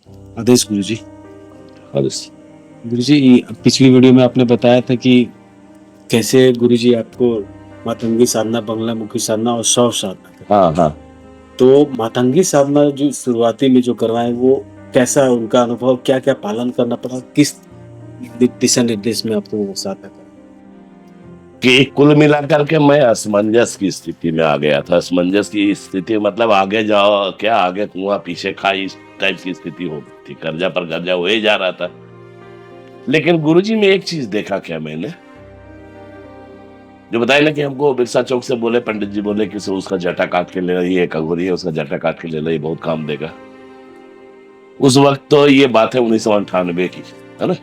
आदेश गुरु जी। आदेश। गुरु जी, पिछली वीडियो में आपने बताया था कि कैसे गुरु जी आपको मातंगी साधना, बंगला मुखी साधना और शव साधना कर। हाँ हाँ। तो मातंगी साधना जो शुरुआती में जो करवाए, वो कैसा उनका अनुभव, क्या क्या पालन करना पड़ा, किस दिशा निर्देश में आपको वो साधना करा? कि कुल मिलाकर के मैं असमंजस की स्थिति में आ गया था। असमंजस की स्थिति मतलब आगे जाओ क्या, आगे कुआं पीछे खाई, इस टाइप की स्थिति हो गई थी। कर्जा पर कर्जा हो ही जा रहा था। लेकिन गुरुजी में एक चीज देखा क्या मैंने, जो बताया ना कि हमको बिरसा चौक से बोले, पंडित जी बोले कि उसका जटा काट के ले लो, ये एक अघोरी है, उसका जटा काट के ले लो, ये बहुत काम देगा। उस वक्त तो ये बात है 1998 की, है ना,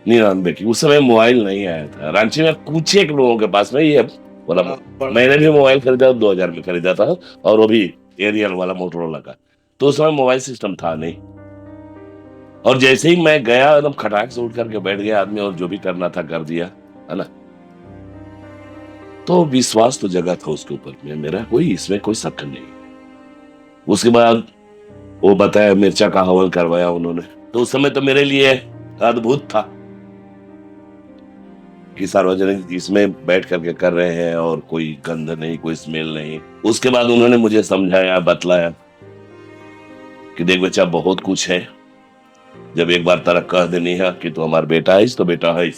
99 की। उस समय मोबाइल नहीं आया था रांची में, कुछ एक लोगों के पास में ये बोला। मैंने भी मोबाइल खरीदा 2000 में खरीदा था, और वो भी एरियल वाला मोटरोला का। तो उस समय मोबाइल सिस्टम था नहीं। और जैसे ही मैं गया, एकदम खटाक से उठ करके बैठ गया आदमी, और जो भी करना था कर दिया, है ना। तो विश्वास तो जगा था उसके ऊपर में मेरा, कोई इसमें कोई शक नहीं। उसके बाद वो बताया, मिर्चा का हवन करवाया उन्होंने। तो उस समय तो मेरे लिए अद्भुत था कि सार्वजनिक इसमें बैठ करके कर रहे हैं, और कोई गंध नहीं, कोई स्मेल नहीं। उसके बाद उन्होंने मुझे समझाया, बतलाया कि देख बच्चा, बहुत कुछ है। जब एक बार तरह कह देनी है कि तू हमारा बेटा है, तो बेटा है।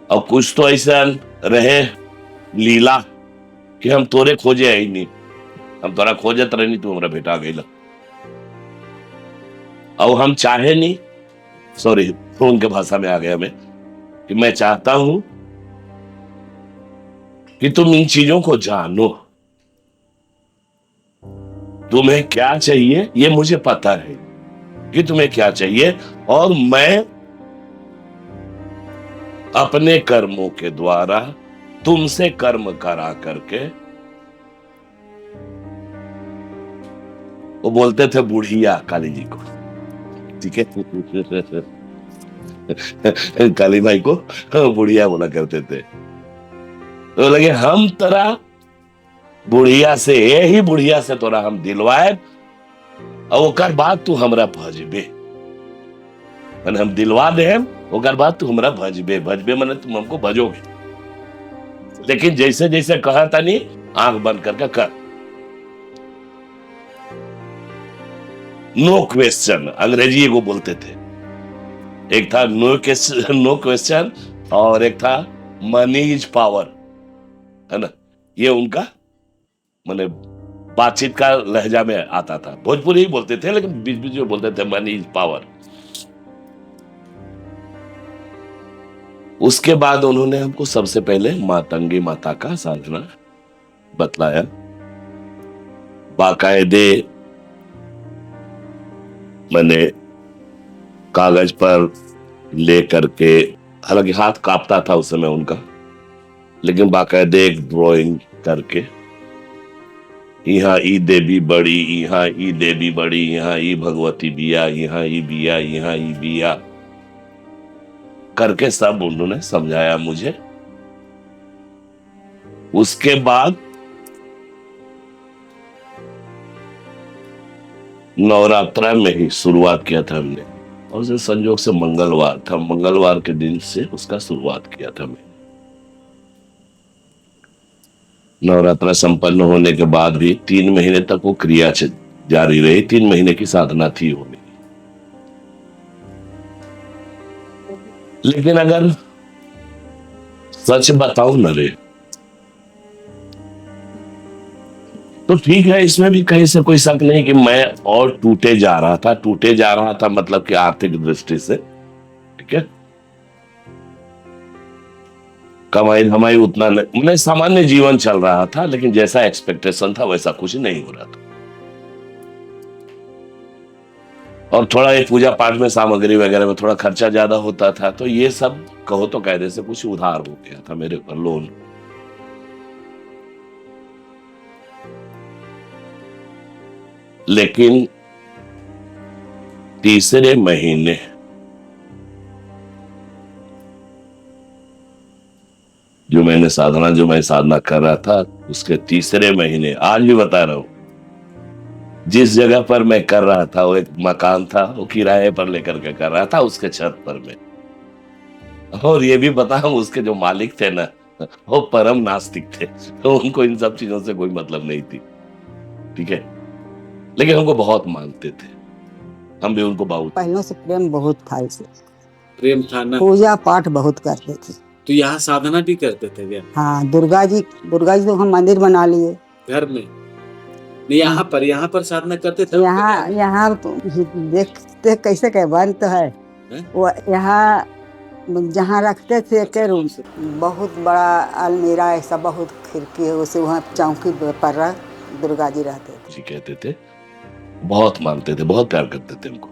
अब कुछ तो ऐसा रहे लीला कि हम तोरे खोजे है ही नहीं, हम तोरा खोजत रहे नहीं, तू हमारा बेटा आ गई। अब हम चाहे नहीं, सॉरी उनके भाषा में आ गया मैं, कि मैं चाहता हूं कि तुम इन चीजों को जानो। तुम्हें क्या चाहिए ये मुझे पता है कि तुम्हें क्या चाहिए, और मैं अपने कर्मों के द्वारा तुमसे कर्म करा करके। वो बोलते थे बुढ़िया काली जी को, ठीक है काली भाई को बुढ़िया बोला करते थे। तो लगे हम तोरा बुढ़िया से, यही बुढ़िया से तोरा हम दिलवाए, और ओकर बाद तू हमरा भजबे, मैंने हम दिलवा दे, ओकर बाद तू हमरा भजबे। भजबे मैंने तुम हमको भजोगे, लेकिन जैसे जैसे कहा था नहीं, आंख बंद करके कर। नो क्वेश्चन, अंग्रेजी को बोलते थे। एक था नो क्वेश्चन, और एक था मनी इज पावर, है ना। ये उनका मैंने बातचीत का लहजा में आता था। भोजपुरी ही बोलते थे, लेकिन बीच बीच में बोलते थे मनी इज पावर। उसके बाद उन्होंने हमको सबसे पहले मातंगी माता का साधना बतलाया, बाकायदे मैंने कागज पर ले करके, हालांकि हाथ कांपता था उस समय उनका, लेकिन बाकायदे एक ड्राइंग करके, यहाँ ई देवी बड़ी, यहाँ ई देवी बड़ी, यहाँ ई भगवती बिया, यहाँ ई बिया, यहाँ ई बिया करके सब उन्होंने समझाया मुझे। उसके बाद नवरात्र में ही शुरुआत किया था हमने, और उसे संयोग से मंगलवार था, मंगलवार के दिन से उसका शुरुआत किया था मैं। नवरात्र संपन्न होने के बाद भी 3 महीने तक वो क्रिया जारी रही। 3 महीने की साधना थी वो मेरी। लेकिन अगर सच बताऊं न रे, तो ठीक है, इसमें भी कहीं से कोई शक नहीं कि मैं और टूटे जा रहा था। टूटे जा रहा था मतलब कि आर्थिक दृष्टि से, ठीक है। कमाई धमाई उतना नहीं, मैं सामान्य जीवन चल रहा था, लेकिन जैसा एक्सपेक्टेशन था वैसा कुछ नहीं हो रहा था। और थोड़ा ये पूजा पाठ में सामग्री वगैरह में थोड़ा खर्चा ज्यादा होता था, तो ये सब कहो तो कायदे से कुछ उधार हो गया था मेरे ऊपर, लोन। लेकिन तीसरे महीने जो मैं साधना कर रहा था, उसके तीसरे महीने, आज भी बता रहा हूं, जिस जगह पर मैं कर रहा था वो एक मकान था, वो किराए पर लेकर के कर रहा था उसके छत पर मैं। और ये भी बताऊं उसके जो मालिक थे ना, वो परम नास्तिक थे, तो उनको इन सब चीजों से कोई मतलब नहीं थी, ठीक है, लेकिन हमको बहुत मानते थे, हम भी उनको बहुत। पहलों से प्रेम बहुत था इसे, प्रेम था ना। पूजा पाठ बहुत करते थे। तो यहाँ साधना भी करते थे क्या हाँ, दुर्गा जी तो हम मंदिर बना लिए। घर में? नहीं, यहाँ पर साधना करते थे। यहाँ तो देखते कैसे क्या बंद तो है हैं? वो यहाँ जहाँ रखते थे के रूम से बहुत बड़ा अलमीरा ऐसा बहुत खिड़की है, उसे वहाँ चौकी पर दुर्गा जी रहते थे। जी कहते थे, बहुत मानते थे, बहुत प्यार करते थे हमको।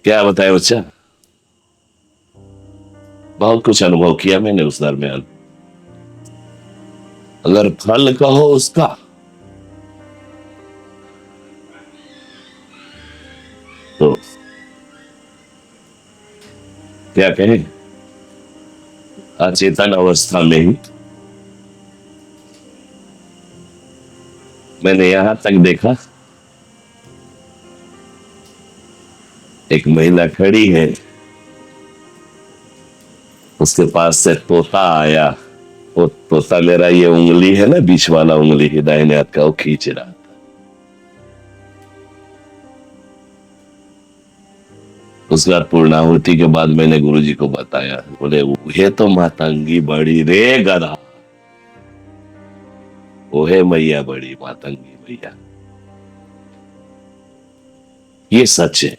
क्या बताए बच्चा, बहुत कुछ अनुभव किया मैंने उस दरमियान। अगर फल कहो उसका, तो क्या कहें, अचेतन अवस्था में ही मैंने यहां तक देखा, एक महिला खड़ी है, उसके पास से तोता आया, वो तोता मेरा ये उंगली है ना, बीच वाला उंगली है दाहिने हाथ का, वो खींच रहा था। उसके बाद पूर्णाहुति के बाद मैंने गुरुजी को बताया, बोले ये तो मातंगी बड़ी रे गधा, वो है मैया बड़ी मातंगी मैया, ये सच है।